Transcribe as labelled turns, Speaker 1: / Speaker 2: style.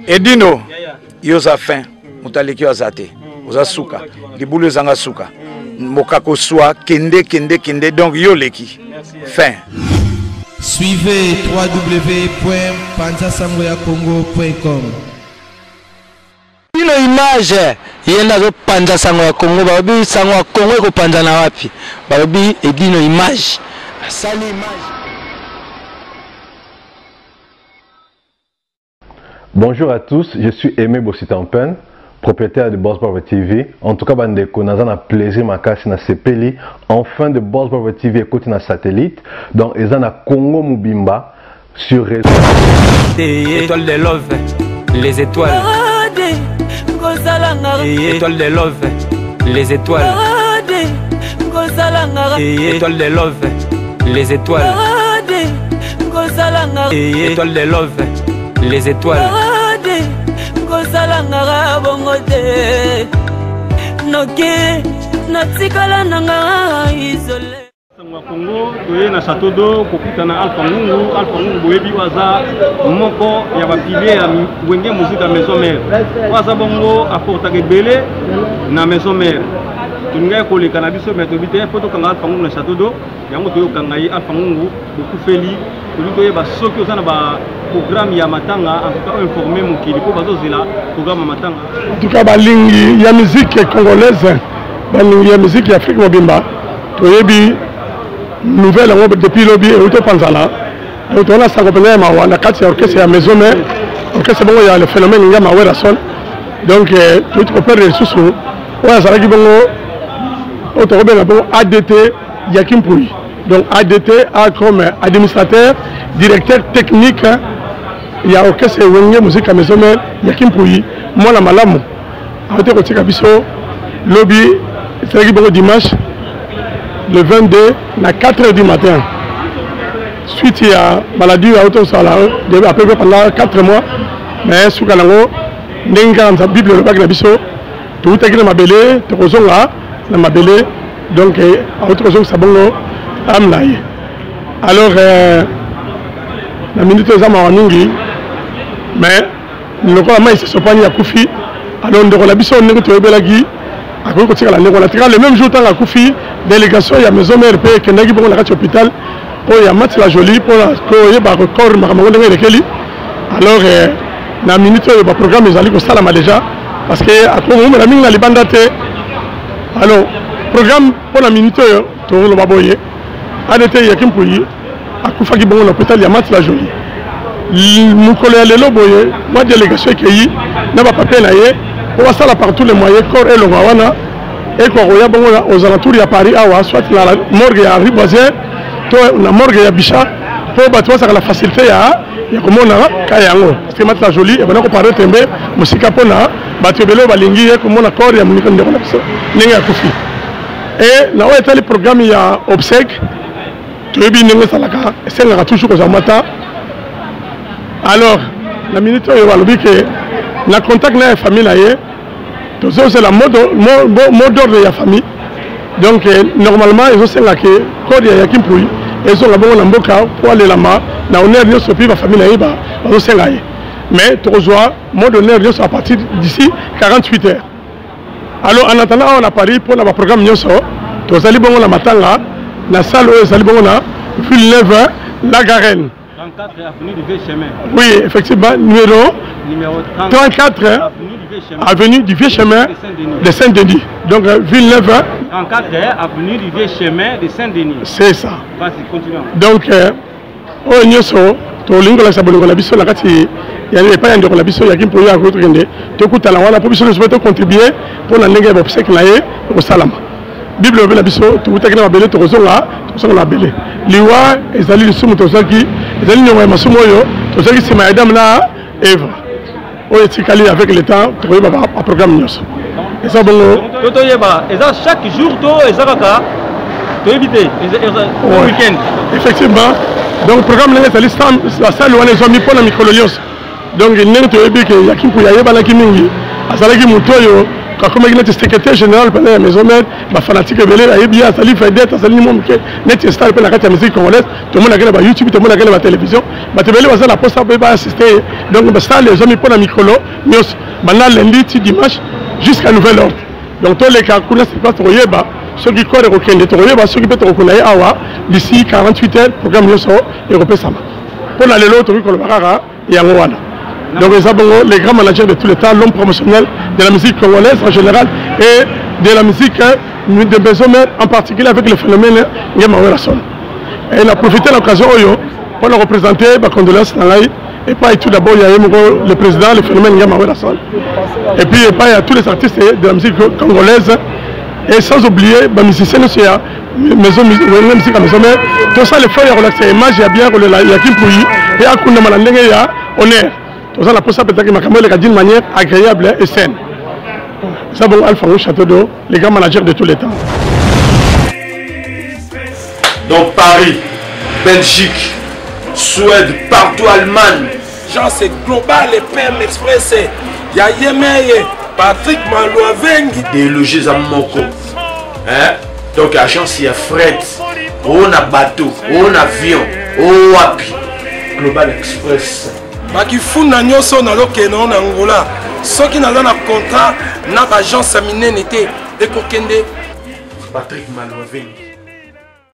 Speaker 1: Edino yoza fin mutaleki azate oza suka libulu ezanga suka mokako swa kende donc yoleki fin.
Speaker 2: Suivez www.panzasangoyacongo.com.
Speaker 3: Ino image yenda zo panza sango ya Congo babi sango ya Congo ko panza na wapi babi Edino image sali image.
Speaker 4: Bonjour à tous, je suis Aimé Bossitampen, propriétaire de Boss Barber TV. En tout cas, bandeko, nous avons plaisir ma casse na sepeli. Enfin de Boss Barber TV écoute na satellite. Donc, ils ont na Congo Mubimba sur réseau.
Speaker 5: Étoile de love, les étoiles. Étoile de love, les étoiles. Étoile de love, les étoiles. Étoile de love, les étoiles.
Speaker 6: Congo, toye na château d'eau, kokutana Alpha Ngungu boyebi waza moko ya bapilier ya wenge musique ya maison mère. Waza bongo apportaka ebele na maison mère. Tunga koleka na biso mais tobite poto kanga Alpha Ngungu na château d'eau, yango toyo kanga yi Alpha Ngungu beaucoup feli. Toye ba soki ozana ba programme ya matanga en tout cas informer mokili po bazozela programme matanga.
Speaker 7: En tout cas balingi ya musique congolaise, balingi ya musique ya Afrique mobimba. Toyebi nouvelle depuis lobby et auto panzala. Et on a ça compagnie ma wana kati orchestre ya maison mère. Orchestre bongo ya le phénomène nga mawera son. Donc tout opère les sous. Ouais ça qui bongo auto robena bon ADT Yakim Pouy. Donc ADT a comme administrateur, directeur technique ya orchestre wenge musique à maison mère Yakim Pouy. Moi la malamu. Auto ko tika biso lobby c'est qui bongo dimanche le 22 à 4 h du matin. Suite il y a maladie à auto salaire à peu près pendant 4 mois. Mais sous Kalango, n'enga dans la Bible le bac na biso, tout est que ma belé, tozonga na ma belé, donc à autre chose ça bongo amlaï. Alors la minute za ma waningi, mais le quoi mais se sopagne à Koufi, alors on la biso n'enga to belagi. Le même jour, dans la Koufi, délégation, il y a maison mère qui est dans l'hôpital pour y mettre la jolie pour le record. Alors, dans la minute, le programme est allé au déjà parce que à tout moment, la libandate. Alors, programme pour la minute, tout le baboye. ADT Yakim Pouy, à Koufa qui est l'hôpital, il y a mettre la jolie. Mon collègue Lélo Boye, moi délégation qui est n'a pas papier naïe. On va ça là par tous les moyens, corps et le Mawana, et qu'on regarde aux alentours de Paris, soit la morgue à Ribazien, la morgue à Bicha, pour battre ça la facilité à comment on a Kayango. Parce que maintenant joli, et maintenant on parle de Tembe, Moussika Pona, Batubelo, Balingi, et comment on a corps et à Mounika de Nenga Koufi. Et là où est le programme, il y a obsèque, tu es bien Nenga Salaka, et c'est là toujours aux Amata. Alors, la minute où il va le dire que la contact avec la famille, c'est la mode d'ordre de la famille. Donc, normalement, ils ont fait la code de Yakim Pouy. Ils ont la bonne amboka pour aller là-bas. Dans le nerf, ils ont fait la famille, ils ont fait la mais tu reçois, mode d'honneur, ils sont à partir d'ici 48 heures. Alors, en attendant, on a Paris pour le programme Nyoso. Tu as bon la matanga, la salle où ils ont bon la Villeneuve, la Garenne.
Speaker 6: 34 avenue du Vieux Chemin.
Speaker 7: Oui, effectivement, numéro 34 avenue du Vieux Chemin de Saint-Denis. Donc, Villeneuve.
Speaker 6: 34 avenue du Vieux Chemin de Saint-Denis.
Speaker 7: C'est ça.
Speaker 6: Vas-y, continue.
Speaker 7: Donc, au Nyoso, tu as l'ingo la sabolo la biso la kati, il y a pas de la biso, il y a qui pour y avoir rende. Tu écoutes la wala pour biso le souhaiter contribuer pour la nègre obsèque naé au Salama. Bible la biso, tu as la belé, tu as la belé. Liwa ezali lisumu tozaki ezali nyonga masumo yo tozaki sima madame na Eva oyo tikali avec le temps toyeba ba programme nyonso eza bongo
Speaker 6: toyeba eza chaque jour to ezaka toyebite au week-end
Speaker 7: effectivement donc programme nanga ezali la salle wana ezomi mpona mikolo nyonso donc ndenge toyebi ke Yakim Pouy ayebana mingi azalaki moto oyo comme il est secrétaire général pendant la maison mère, ma fanatique belé la bien sali fait sali mon que net star pour la musique congolaise, tout le monde a regardé YouTube, tout le monde a regardé la télévision, bah te belé va la poste va assister donc bah ça les hommes pour la micro mais maintenant lundi dimanche jusqu'à nouvel ordre. Donc tous les cas kuna c'est pas trop yeba ceux qui croient requin de trop yeba ceux qui peut reconnaître awa d'ici 48 heures programme yoso européen sama. Pour la lelo to ko le barara et ngwana. Donc les grands managers de tous les temps, l'homme promotionnel de la musique congolaise en général et de la musique de Bezomer en particulier avec le phénomène Yamawe Son. Et il a profité de l'occasion pour le représenter, condoléances et pas tout d'abord il y a le président, le phénomène Yamawe Son. Et puis il y a tous les artistes de la musique congolaise et sans oublier les musiciens aussi, maison musique à Bezomer. Tout ça les feuilles relaxées, image il y a bien il y a Kimpoui et à Kounda Malandenge il y a honneur. Tout ça, la poste peut-être que d'une manière agréable et saine. Ça, bon, Alpha Château d'eau, les grands managers de tous les temps.
Speaker 8: Donc Paris, Belgique, Suède, partout Allemagne.
Speaker 9: Genre c'est global et PM Express. Il y a Yemeye, Patrick Malouavengi.
Speaker 8: Des logis à Moko. Hein? Donc agence il y a fret, on a bateau, on a avion, on a Global Express.
Speaker 9: Baki funda nyonso na lokeno na Angola soki naza na contrat na agence minene te ekokende
Speaker 8: Patrick Malouavengi.